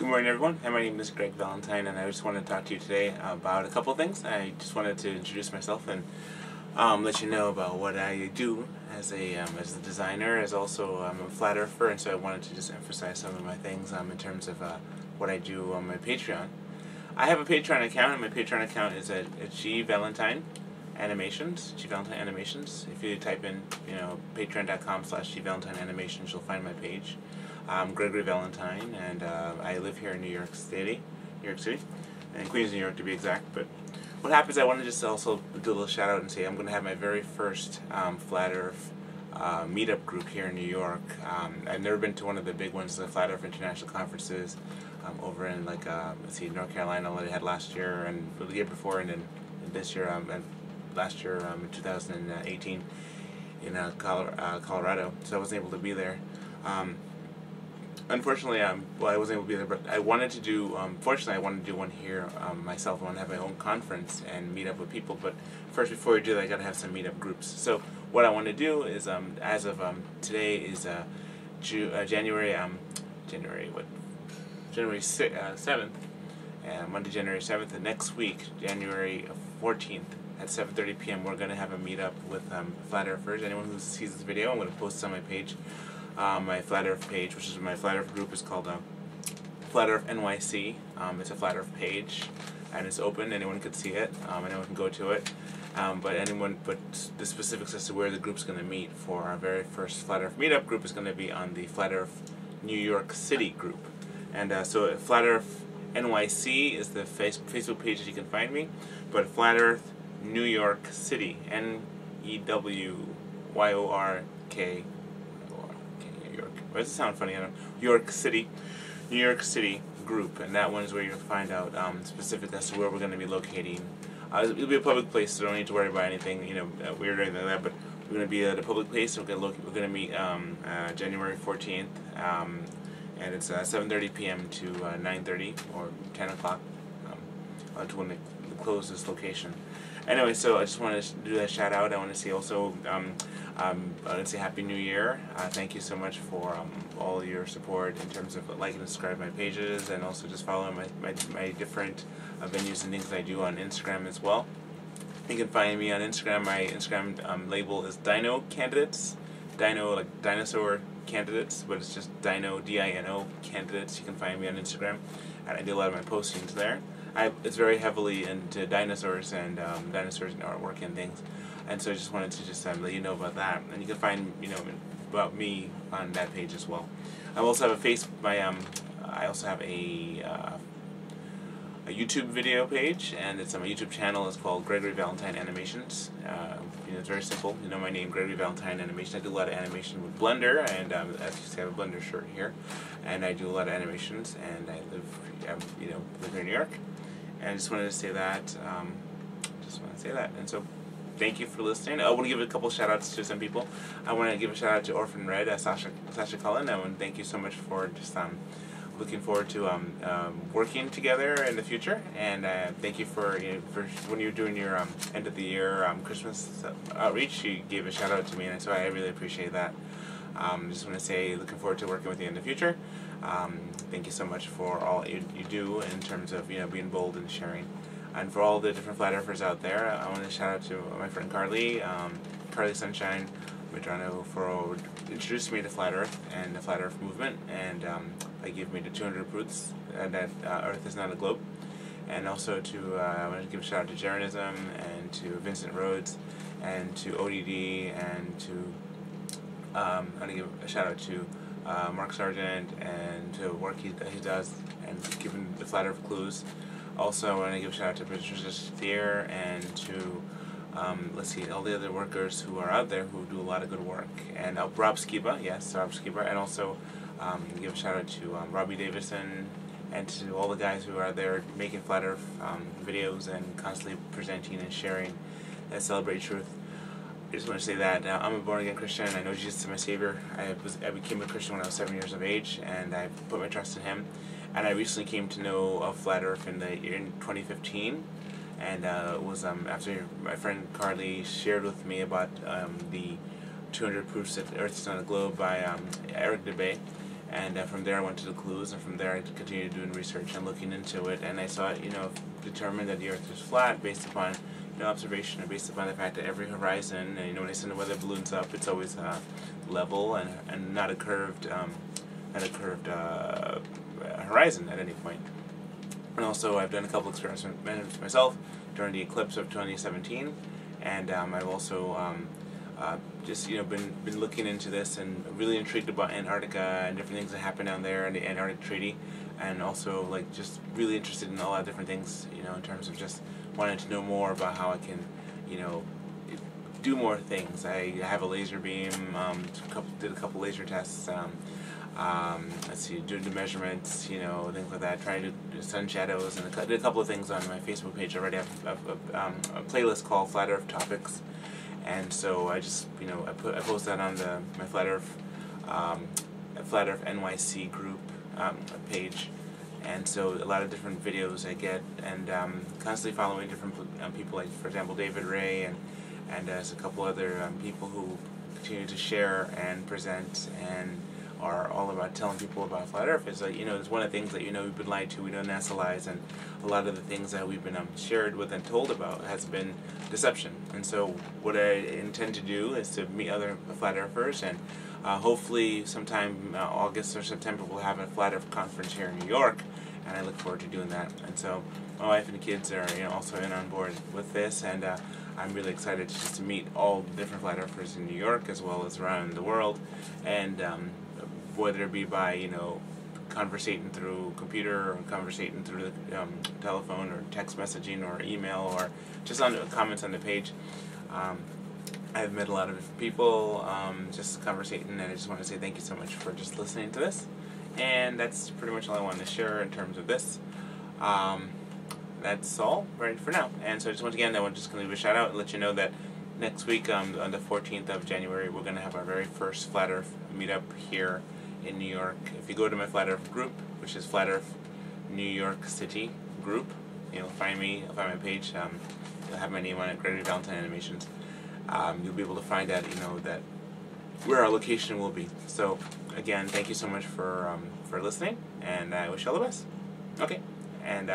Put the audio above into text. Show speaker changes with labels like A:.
A: Good morning, everyone. Hi, my name is Greg Valentine, and I just wanted to talk to you today about a couple of things. I just wanted to introduce myself and let you know about what I do as a designer, as also I'm a flat earther, and so I wanted to just emphasize some of my things in terms of what I do on my Patreon. I have a Patreon account, and my Patreon account is at G Valentine Animations. G Valentine Animations. If you type in, patreon.com/G Valentine Animations, you'll find my page. I'm Gregory Valentine, and I live here in New York City, and Queens, New York to be exact. But what happens, I want to just also do a little shout out and say I'm going to have my very first Flat Earth meetup group here in New York. I've never been to one of the big ones, the Flat Earth International Conferences, over in North Carolina, that I had last year and the year before, and then this year, and last year in 2018 in Colorado. So I wasn't able to be there. Unfortunately, I wasn't able to be there, but I wanted to do, fortunately I wanted to do one here myself. I want to have my own conference and meet up with people, but first, before I do that, I got to have some meetup groups. So what I want to do is, as of today is January 7th, Monday, January 7th, and next week, January 14th, at 7:30 p.m., we're going to have a meetup with Flat Earthers. Anyone who sees this video, I'm going to post this on my page. My Flat Earth page, which is my Flat Earth group, is called Flat Earth NYC. It's a Flat Earth page, and it's open. Anyone can see it. Anyone can go to it. But the specifics as to where the group's going to meet for our very first Flat Earth meetup group is going to be on the Flat Earth New York City group. And so Flat Earth NYC is the Facebook page that you can find me, but Flat Earth New York City, NEWYORK. Why does it sound funny? I don't know. New York City group, and that one is where you'll find out specific as to where we're going to be locating. It'll be a public place, so don't need to worry about anything, weird or anything like that. But we're going to be at a public place. So we're going to meet January 14th, and it's 7:30 p.m. to 9:30 or 10 o'clock to when they close this location. Anyway, so I just wanted to do that shout out. I want to say also, I want to say Happy New Year. Thank you so much for all your support in terms of liking and subscribing my pages, and also just following my different venues and things I do on Instagram as well. You can find me on Instagram. My Instagram label is Dino Candidates. Dino, like dinosaur candidates, but it's just Dino, D-I-N-O, Candidates. You can find me on Instagram, and I do a lot of my postings there. It's very heavily into dinosaurs and artwork and things, and so I just wanted to let you know about that. And you can find about me on that page as well. I also have I also have a YouTube video page, and it's on my YouTube channel. It's called Gregory Valentine Animations. It's very simple. You know my name, Gregory Valentine Animation. I do a lot of animation with Blender, and as you see, I have a Blender shirt here, and I do a lot of animations. And I live here in New York. And I just wanted to say that. And so, thank you for listening. I want to give a couple shout outs to some people. I want to give a shout out to Orphan Red, Sasha Cullen. I want to thank you so much for just looking forward to working together in the future. And thank you for when you're doing your end of the year Christmas outreach. You gave a shout out to me, and so I really appreciate that. Just want to say, looking forward to working with you in the future. Thank you so much for all you do in terms of being bold and sharing. And for all the different Flat Earthers out there, I want to shout out to my friend Carly Sunshine Medrano, for introducing me to Flat Earth and the Flat Earth movement, and gave me the 200 proofs that Earth is not a globe. And also I want to give a shout out to Jeranism, and to Vincent Rhodes, and to ODD, and to I want to give a shout out to Mark Sargent, and to work he does, and giving the Flat Earth clues. Also, I want to give a shout out to Patricia Steer, and to all the other workers who are out there who do a lot of good work. And Rob Skiba, and also give a shout out to Robbie Davison, and to all the guys who are there making Flat Earth videos and constantly presenting and sharing that celebrate truth. I just want to say that I'm a born-again Christian. I know Jesus is my Savior. I became a Christian when I was 7 years of age, and I put my trust in Him. And I recently came to know of Flat Earth in 2015, and it was after my friend Carly shared with me about the 200 Proofs that Earth is not a Globe by Eric DeBay. And from there I went to the clues, and from there I continued doing research and looking into it, and I saw it, determined that the Earth is flat based upon observation, and based upon the fact that every horizon, and when I send the weather balloons up, it's always level and not a curved horizon at any point. And also I've done a couple experiments myself during the eclipse of 2017, and I've also just been looking into this and really intrigued about Antarctica and different things that happen down there and the Antarctic Treaty, and also just really interested in a lot of different things, in terms of just wanting to know more about how I can do more things. I have a laser beam, did a couple laser tests, let's see, doing the measurements, things like that, trying to do sun shadows, and did a couple of things on my Facebook page already. I have a playlist called Flat Earth Topics, and so I just, I post that on my Flat Earth NYC group page, and so a lot of different videos I get, and constantly following different people, like for example David Ray, and there's a couple other people who continue to share and present and are all about telling people about Flat Earth. It's like, it's one of the things that we've been lied to, we know NASA lies, and a lot of the things that we've been shared with and told about has been deception. And so what I intend to do is to meet other Flat Earthers, and hopefully sometime August or September we'll have a Flat Earth conference here in New York, and I look forward to doing that. And so my wife and the kids are also in on board with this, and I'm really excited to meet all the different Flat Earthers in New York as well as around the world, and whether it be by conversating through computer, or conversating through the telephone, or text messaging, or email, or just on comments on the page. I've met a lot of different people, just conversating, and I just want to say thank you so much for just listening to this. And that's pretty much all I wanted to share in terms of this. That's all right for now. And so just once again, I'm just going to leave a shout out and let you know that next week, on the 14th of January, we're going to have our very first Flat Earth meetup here in New York. If you go to my Flat Earth group, which is Flat Earth New York City group, you'll find me, you'll find my page, you'll have my name on it, Gregory Valentine Animations. You'll be able to find out, that where our location will be. So again, thank you so much for listening, and I wish you all the best. Okay, and